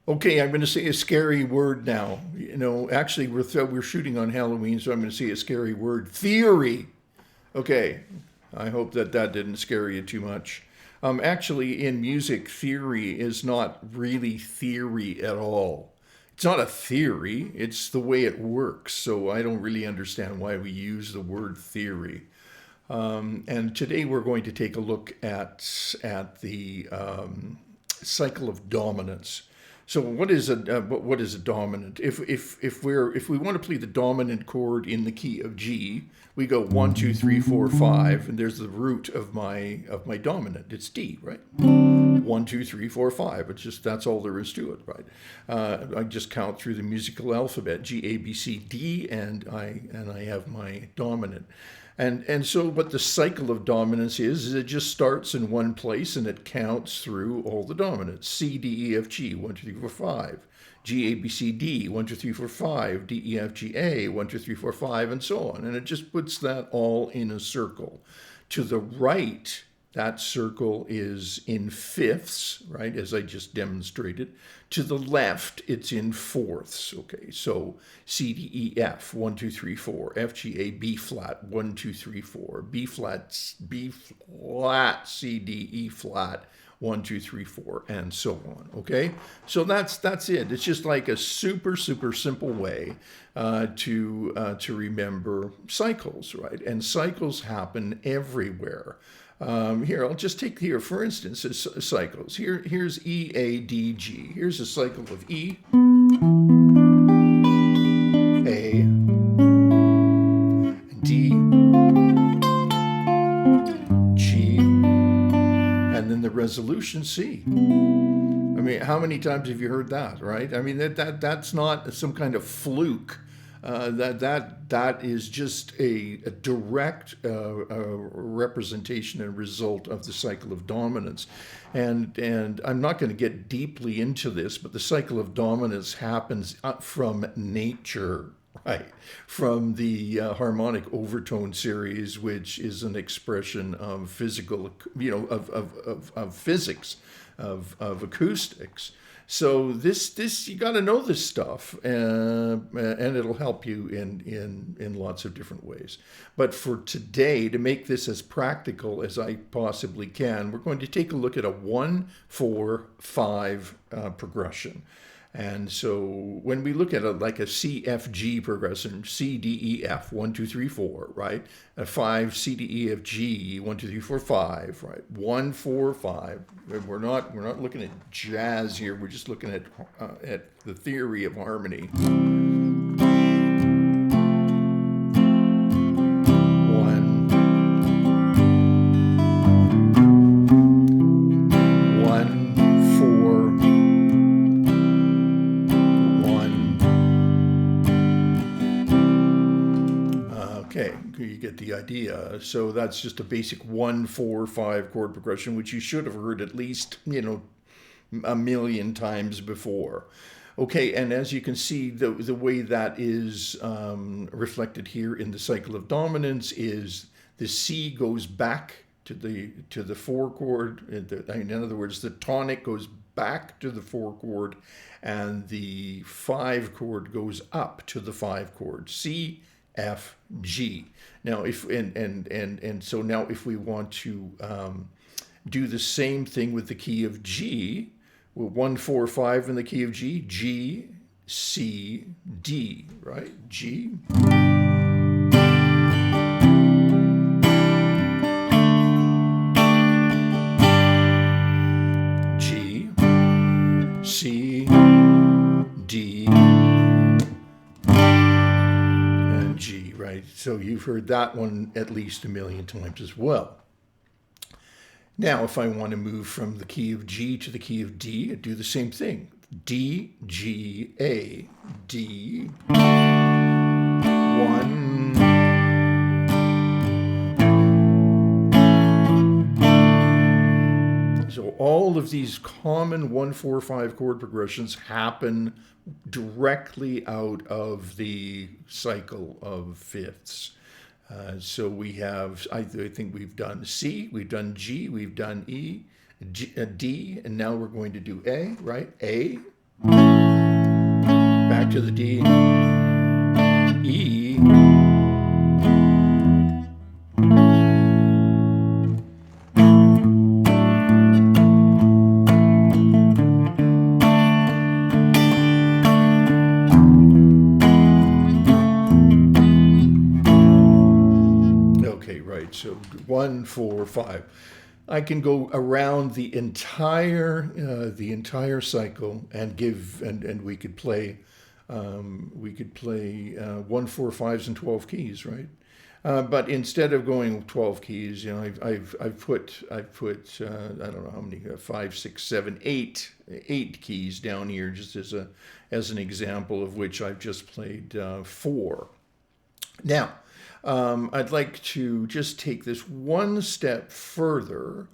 Okay, I'm going to say a scary word now. Actually, we're shooting on Halloween, so I'm going to say a scary word. Theory. Okay, I hope that that didn't scare you too much. Actually, in music, theory is not really theory at all. It's not a theory, it's the way it works. So I don't really understand why we use the word theory. And today we're going to take a look at the cycle of dominance. So what is a dominant? If we want to play the dominant chord in the key of G, we go 1 2 3 4 5, and there's the root of my dominant. It's D, right? 1 2 3 4 5. It's just that's all there is to it, right? I just count through the musical alphabet: G A B C D, and I have my dominant. And so what the cycle of dominance is it just starts in one place and it counts through all the dominants. C, D, E, F, G, 1, 2, 3, 4, 5. G, A, B, C, D, 1, 2, 3, 4, 5. D, E, F, G, A, 1, 2, 3, 4, 5, and so on. And it just puts that all in a circle. To the right, that circle is in fifths, right, as I just demonstrated. To the left, it's in fourths. Okay, so C, D, E, F, 1, 2, 3, 4. F, G, A, B flat, 1, 2, 3, 4. B flat, C, D, E flat, 1, 2, 3, 4, and so on. Okay, so that's it. It's just like a super simple way to remember cycles, right? And cycles happen everywhere. Here, I'll just take here, for instance, cycles. Here's E, A, D, G. Here's a cycle of E, A, D, G, and then the resolution C. I mean, how many times have you heard that, right? I mean, that's not some kind of fluke. That is just a direct representation and result of the cycle of dominance, and I'm not going to get deeply into this, but the cycle of dominance happens from nature, right? From the harmonic overtone series, which is an expression of physical, of physics, of acoustics. So this you got to know this stuff, and it'll help you in lots of different ways. But for today, to make this as practical as I possibly can, we're going to take a look at a 1 4 5 progression. And so when we look at like a C F G progression, C D E F 1 2 3 4, right? A 5 C D E F G 1 2 3 4 5, right? 1 4 5. We're not looking at jazz here. We're just looking at the theory of harmony. 1 1 4 Okay, you get the idea. So that's just a basic 1 4 5 chord progression, which you should have heard at least, a million times before. Okay, and as you can see, the way that is reflected here in the cycle of dominance is the C goes back to the 4 chord. In other words, the tonic goes back to the 4 chord, and the 5 chord goes up to the 5 chord. C, F, G. Now, so now if we want to do the same thing with the key of G, well, 1 4 5 in the key of G, G, C, D, right? G. G, C, D, and G, right? So you've heard that one at least a million times as well. Now, if I want to move from the key of G to the key of D, I do the same thing. D, G, A, D, 1, so all of these common 1 4 5 chord progressions happen directly out of the cycle of fifths. So we have, I think we've done C, we've done G, we've done E, D, and now we're going to do A, right? A, back to the D, E, okay, right, so 1, 4, 5. I can go around the entire cycle and give and we could play 1, 4, 5s and 12 keys, right? But instead of going 12 keys, you know, I've put I don't know how many, 5, 6, 7, 8 keys down here just as an example, of which I've just played 4. Now, I'd like to just take this one step further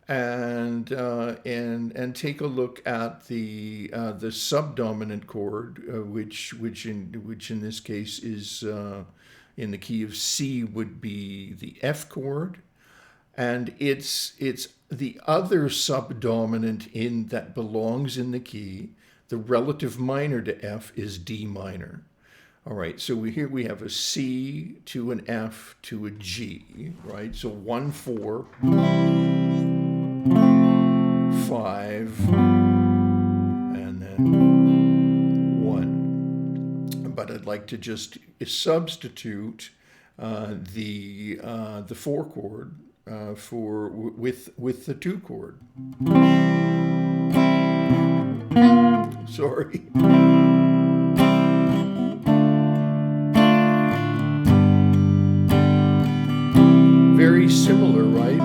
and take a look at the subdominant chord, which in this case is in the key of C, would be the F chord, and it's the other subdominant in that belongs in the key. The relative minor to F is D minor. All right, so here we have a C to an F to a G, right? So 1, 4, 5, and then 1. But I'd like to just substitute the 4 chord with the 2 chord. Sorry. Very similar, right?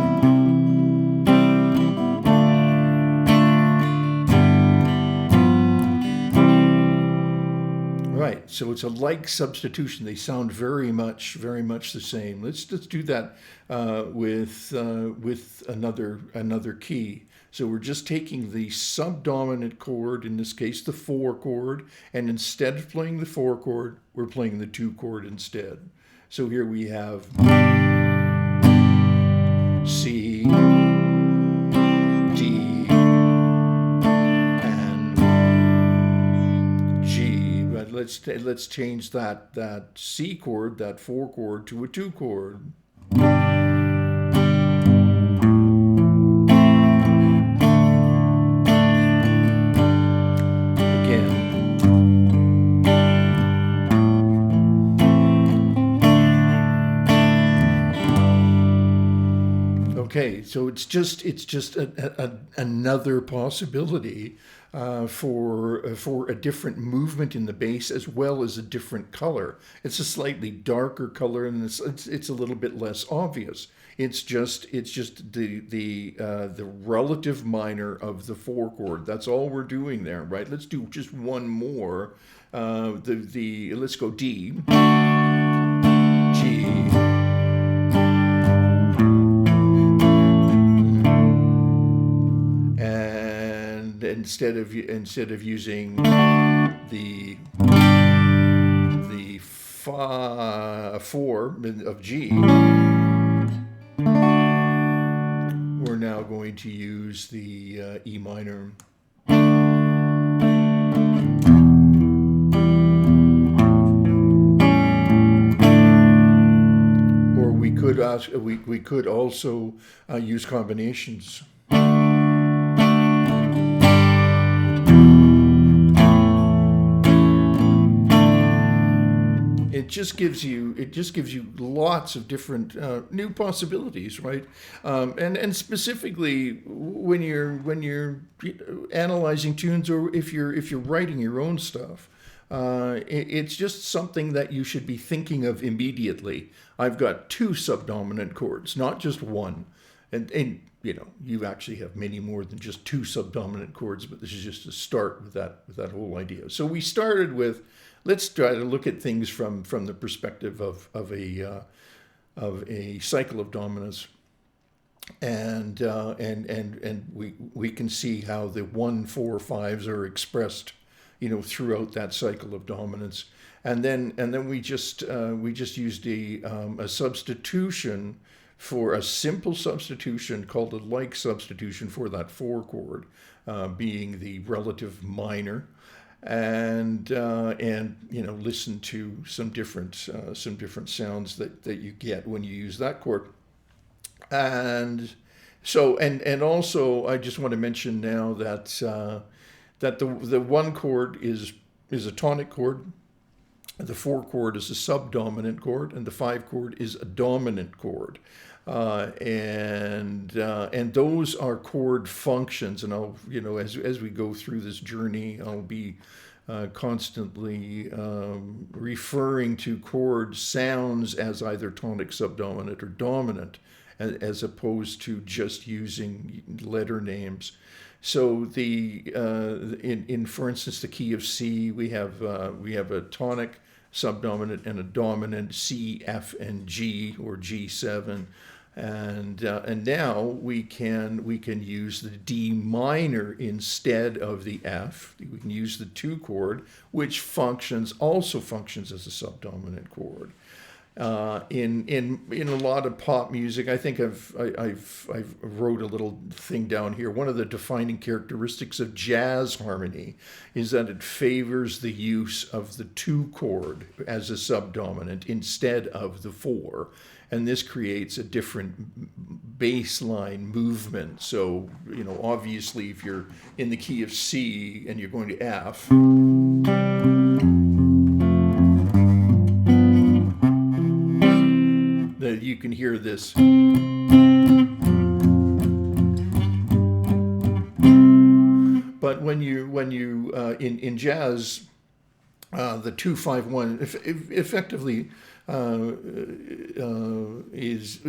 Right, so it's a like substitution. They sound very much the same. Let's do that with another key. So we're just taking the subdominant chord, in this case the 4 chord, and instead of playing the 4 chord, we're playing the 2 chord instead. So here we have C, D, and G. But let's change that C chord, that 4 chord, to a 2 chord. Okay, so it's just another possibility for a different movement in the bass, as well as a different color. It's a slightly darker color, and it's a little bit less obvious. It's just the relative minor of the 4 chord. That's all we're doing there, right? Let's do just one more. Let's go D, G. Instead of using the 4 of G, we're now going to use the E minor. Or we could also use combinations. It just gives you lots of different new possibilities, right? And specifically when you're analyzing tunes, or if you're writing your own stuff, it's just something that you should be thinking of immediately. I've got 2 subdominant chords, not just one, and you know, you actually have many more than just 2 subdominant chords, but this is just a start with that whole idea. So we started with, let's try to look at things from the perspective of a cycle of dominance, and we can see how the 1, 4, 5s are expressed, you know, throughout that cycle of dominance, and then we just used a substitution for a simple substitution called a like substitution for that 4 chord, being the relative minor, and listen to some different sounds that you get when you use that chord. And so and also I just want to mention now that the 1 chord is a tonic chord, the 4 chord is a subdominant chord, and the 5 chord is a dominant chord. And those are chord functions. And I'll, as we go through this journey, I'll be constantly referring to chord sounds as either tonic, subdominant, or dominant, as opposed to just using letter names. So in for instance, the key of C, we have a tonic, subdominant, and a dominant, C, F, and G, or G7. And now we can use the D minor instead of the F. We can use the 2 chord, which also functions as a subdominant chord. In a lot of pop music, I think I've wrote a little thing down here. One of the defining characteristics of jazz harmony is that it favors the use of the 2 chord as a subdominant instead of the 4. And this creates a different baseline movement. So, obviously, if you're in the key of C and you're going to F, that you can hear this. But when you in jazz, the 2-5-1 effectively is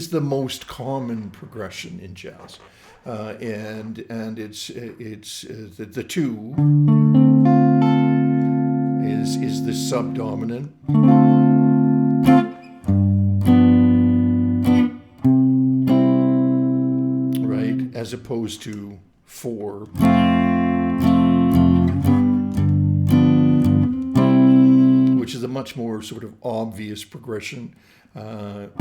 the most common progression in jazz, and it's the 2 is the subdominant, right, as opposed to 4. Which is a much more sort of obvious progression. You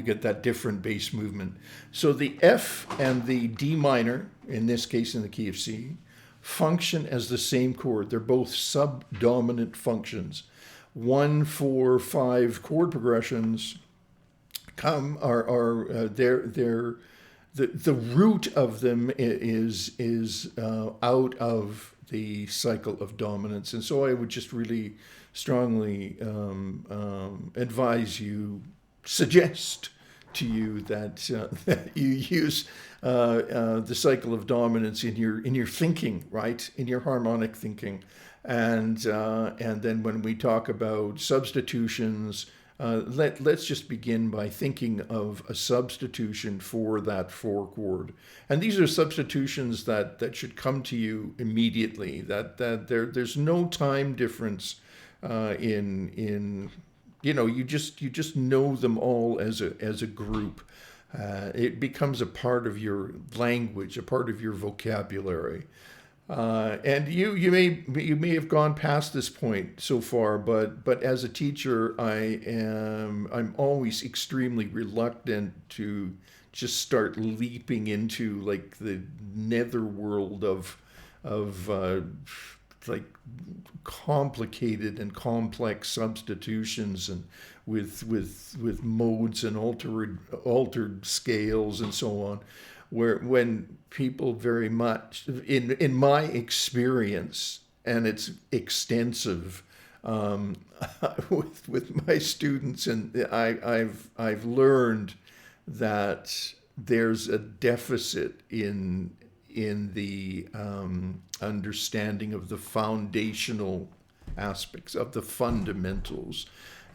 get that different bass movement. So the F and the D minor, in this case in the key of C, function as the same chord. They're both subdominant functions. 1, 4, 5 chord progressions the root of them is out of the cycle of dominance. And so I would just really strongly suggest to you that you use the cycle of dominance in your thinking, right? In your harmonic thinking. And then when we talk about substitutions, let's just begin by thinking of a substitution for that 4 chord. And these are substitutions that should come to you immediately, that there's no time difference you just know them all as a group. It becomes a part of your language, a part of your vocabulary. And you may have gone past this point so far, but as a teacher, I'm always extremely reluctant to just start leaping into like the netherworld of like complicated and complex substitutions, and with modes and altered scales and so on. When people very much, in my experience, and it's extensive with my students, and I've learned that there's a deficit in the understanding of the foundational aspects of the fundamentals,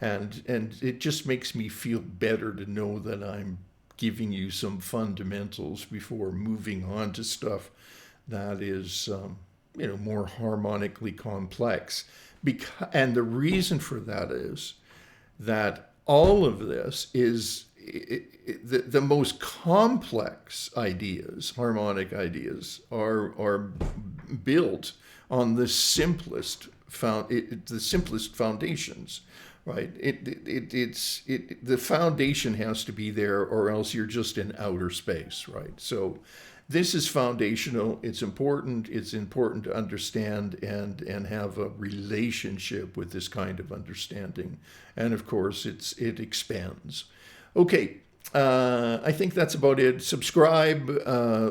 and it just makes me feel better to know that I'm giving you some fundamentals before moving on to stuff that is more harmonically complex. And the reason for that is that all of this is the most complex ideas, harmonic ideas, are built on the simplest the simplest foundations, right? The foundation has to be there, or else you're just in outer space, right? So this is foundational. It's important. It's important to understand and have a relationship with this kind of understanding. And of course, it expands. Okay. I think that's about it. Subscribe,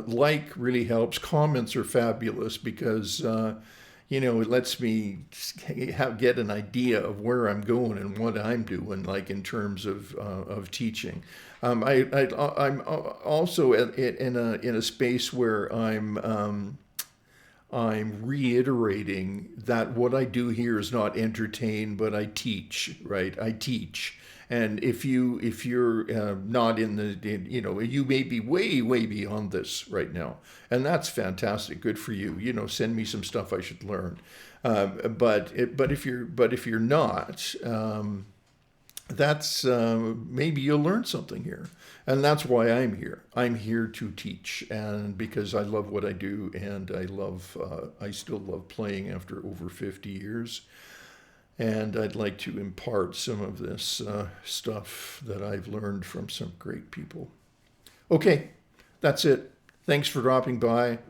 like really helps. Comments are fabulous because, it lets me get an idea of where I'm going and what I'm doing, like in terms of teaching. I'm also in a space where I'm reiterating that what I do here is not entertain, but I teach, right? I teach. And if you're not you may be way beyond this right now, and that's fantastic. Good for you. Send me some stuff I should learn. But if you're not, that's maybe you'll learn something here, and that's why I'm here. I'm here to teach, and because I love what I do, and I still love playing after over 50 years. And I'd like to impart some of this stuff that I've learned from some great people. Okay, that's it. Thanks for dropping by.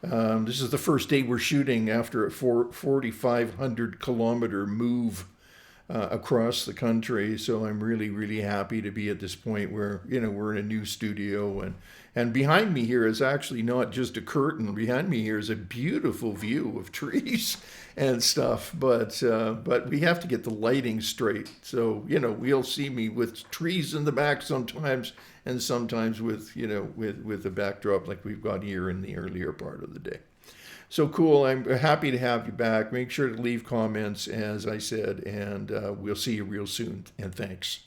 This is the first day we're shooting after a 4,500 kilometer move across the country. So I'm really happy to be at this point where, we're in a new studio, and behind me here is actually not just a curtain. Behind me here is a beautiful view of trees and stuff, but we have to get the lighting straight. So, we'll see me with trees in the back sometimes, and sometimes with a backdrop like we've got here in the earlier part of the day. So cool. I'm happy to have you back. Make sure to leave comments, as I said, and we'll see you real soon. And thanks.